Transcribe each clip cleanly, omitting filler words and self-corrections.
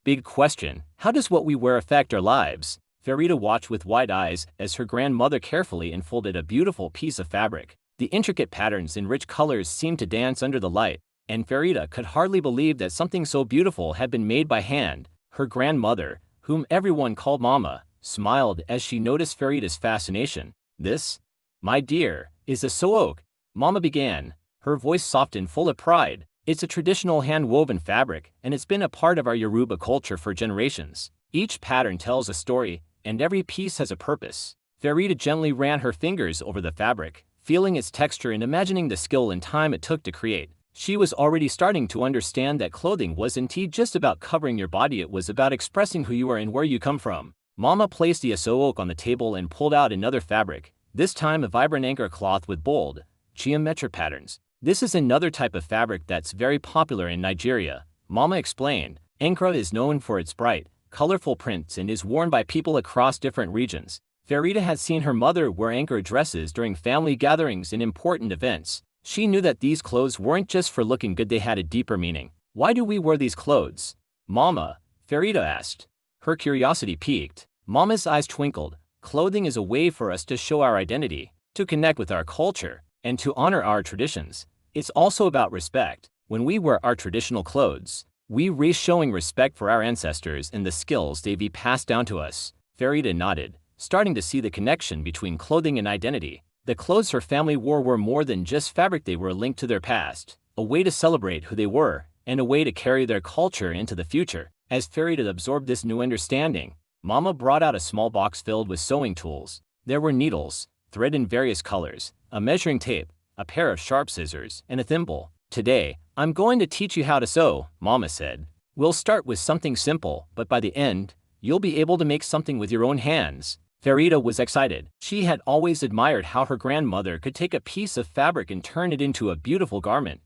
Big question, how does what we wear affect our lives? Farida watched with wide eyes as her grandmother carefully unfolded a beautiful piece of fabric. The intricate patterns and rich colors seemed to dance under the light, and Farida could hardly believe that something so beautiful had been made by hand. Her grandmother, whom everyone called Mama, smiled as she noticed Farida's fascination. "This, my dear, is a sook," Mama began, her voice soft and full of pride. "It's a traditional hand-woven fabric, and it's been a part of our Yoruba culture for generations. Each pattern tells a story, and every piece has a purpose." Farida gently ran her fingers over the fabric, feeling its texture and imagining the skill and time it took to create. She was already starting to understand that clothing wasn't just about covering your body, it was about expressing who you are and where you come from. Mama placed the asook on the table and pulled out another fabric, this time a vibrant anchor cloth with bold, geometric patterns. "This is another type of fabric that's very popular in Nigeria," Mama explained. "Ankara is known for its bright, colorful prints and is worn by people across different regions." Farida had seen her mother wear Ankara dresses during family gatherings and important events. She knew that these clothes weren't just for looking good, they had a deeper meaning. "Why do we wear these clothes, Mama?" Farida asked. Her curiosity piqued. Mama's eyes twinkled. "Clothing is a way for us to show our identity, to connect with our culture, and to honor our traditions. It's also about respect. When we wear our traditional clothes, we risk showing respect for our ancestors and the skills they've passed down to us." Farida nodded, starting to see the connection between clothing and identity. The clothes her family wore were more than just fabric, they were linked to their past, a way to celebrate who they were, and a way to carry their culture into the future. As Farida absorbed this new understanding, Mama brought out a small box filled with sewing tools. There were needles, thread in various colors, a measuring tape, a pair of sharp scissors, and a thimble. "Today, I'm going to teach you how to sew," Mama said. "We'll start with something simple, but by the end, you'll be able to make something with your own hands." Farida was excited. She had always admired how her grandmother could take a piece of fabric and turn it into a beautiful garment.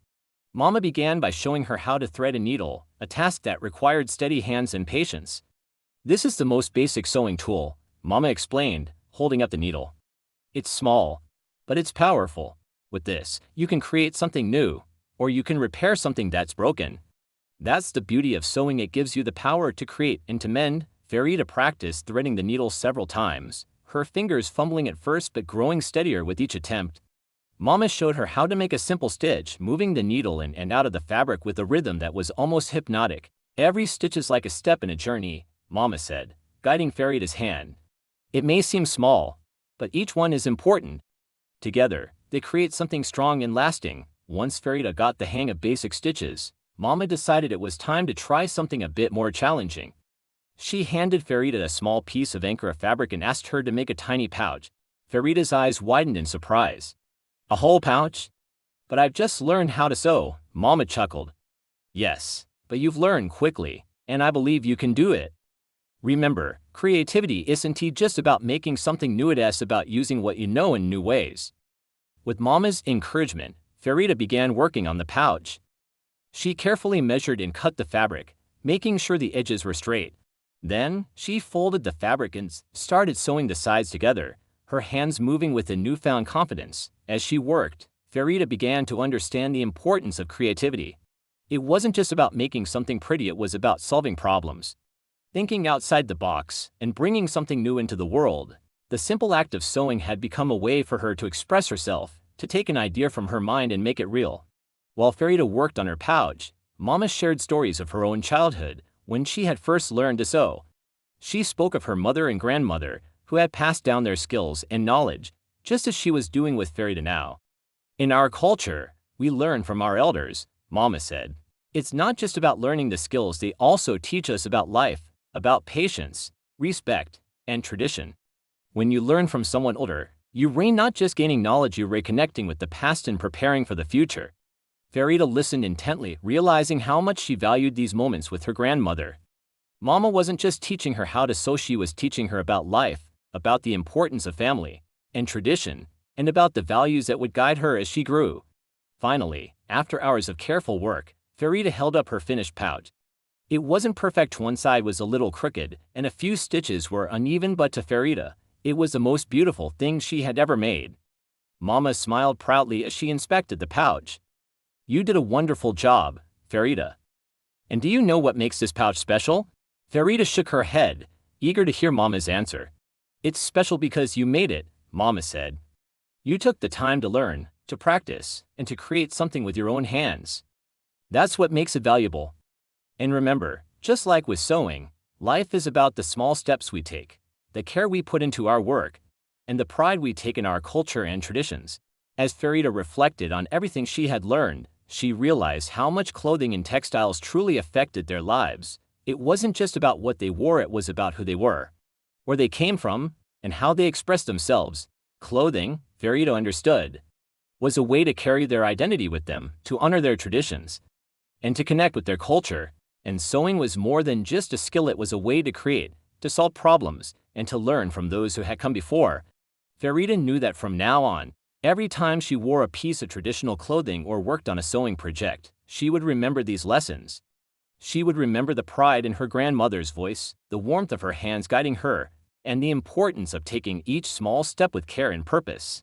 Mama began by showing her how to thread a needle, a task that required steady hands and patience. "This is the most basic sewing tool," Mama explained, holding up the needle. "It's small, but it's powerful. With this, you can create something new, or you can repair something that's broken. That's the beauty of sewing, it gives you the power to create and to mend." Farida practiced threading the needle several times, her fingers fumbling at first but growing steadier with each attempt. Mama showed her how to make a simple stitch, moving the needle in and out of the fabric with a rhythm that was almost hypnotic. "Every stitch is like a step in a journey," Mama said, guiding Farida's hand. "It may seem small, but each one is important. Together, they create something strong and lasting." Once Farida got the hang of basic stitches, Mama decided it was time to try something a bit more challenging. She handed Farida a small piece of Ankara fabric and asked her to make a tiny pouch. Farida's eyes widened in surprise. "A whole pouch? But I've just learned how to sew," Mama chuckled. "Yes, but you've learned quickly, and I believe you can do it. Remember, creativity isn't just about making something new, it's about using what you know in new ways." With Mama's encouragement, Farida began working on the pouch. She carefully measured and cut the fabric, making sure the edges were straight. Then, she folded the fabric and started sewing the sides together, her hands moving with a newfound confidence. As she worked, Farida began to understand the importance of creativity. It wasn't just about making something pretty, it was about solving problems, thinking outside the box, and bringing something new into the world. The simple act of sewing had become a way for her to express herself, to take an idea from her mind and make it real. While Farida worked on her pouch, Mama shared stories of her own childhood, when she had first learned to sew. She spoke of her mother and grandmother, who had passed down their skills and knowledge, just as she was doing with Farida now. "In our culture, we learn from our elders," Mama said. "It's not just about learning the skills, they also teach us about life, about patience, respect, and tradition. When you learn from someone older, you're not just gaining knowledge, you're reconnecting with the past and preparing for the future." Farida listened intently, realizing how much she valued these moments with her grandmother. Mama wasn't just teaching her how to sew, she was teaching her about life, about the importance of family and tradition, and about the values that would guide her as she grew. Finally, after hours of careful work, Farida held up her finished pouch. It wasn't perfect, one side was a little crooked, and a few stitches were uneven, but to Farida, it was the most beautiful thing she had ever made. Mama smiled proudly as she inspected the pouch. "You did a wonderful job, Farida. And do you know what makes this pouch special?" Farida shook her head, eager to hear Mama's answer. It's special because you made it, Mama said. You took the time to learn, to practice, and to create something with your own hands. That's what makes it valuable. And remember, just like with sewing, life is about the small steps we take, the care we put into our work, and the pride we take in our culture and traditions. As Farida reflected on everything she had learned, she realized how much clothing and textiles truly affected their lives. It wasn't just about what they wore, it was about who they were, where they came from, and how they expressed themselves. Clothing, Farida understood, was a way to carry their identity with them, to honor their traditions, and to connect with their culture. And sewing was more than just a skill, it was a way to create, to solve problems, and to learn from those who had come before. Farida knew that from now on, every time she wore a piece of traditional clothing or worked on a sewing project, she would remember these lessons. She would remember the pride in her grandmother's voice, the warmth of her hands guiding her, and the importance of taking each small step with care and purpose.